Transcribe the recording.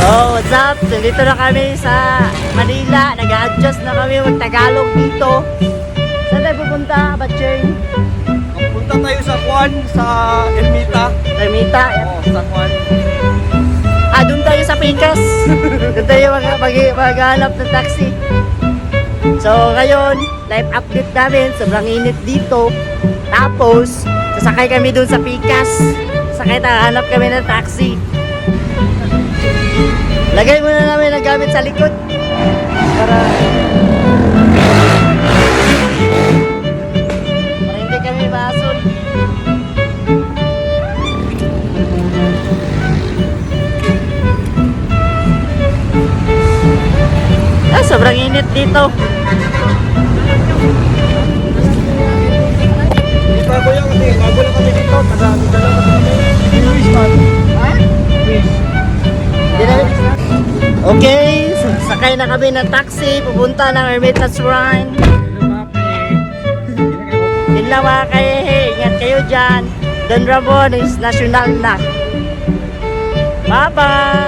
Oh, what's up? So, dito na kami sa Manila. Nag-a-adjust na kami mag-Tagalog dito. Saan tayo pupunta, Batcheng? Punta tayo sa Juan, sa Ermita. Ermita. Oo, sa Juan. Doon tayo sa Picas. Doon tayo maghanap ng taxi. So, ngayon, live update namin. Sobrang init dito. Tapos, sasakay kami doon sa Picas. Sakay na, hanap kami ng taxi. Lagay muna namin ang gamit sa likod. Para hindi kami masul. Sobrang init dito. Bago lang kami dito. Taga-dala kami. Luis man. Ha? Okay, sakay na kami ng taxi. Pupunta ng Ermita Shrine. Yun lang mga kahehe. Ingat kayo dyan. Don Ramon is national na. Bye-bye!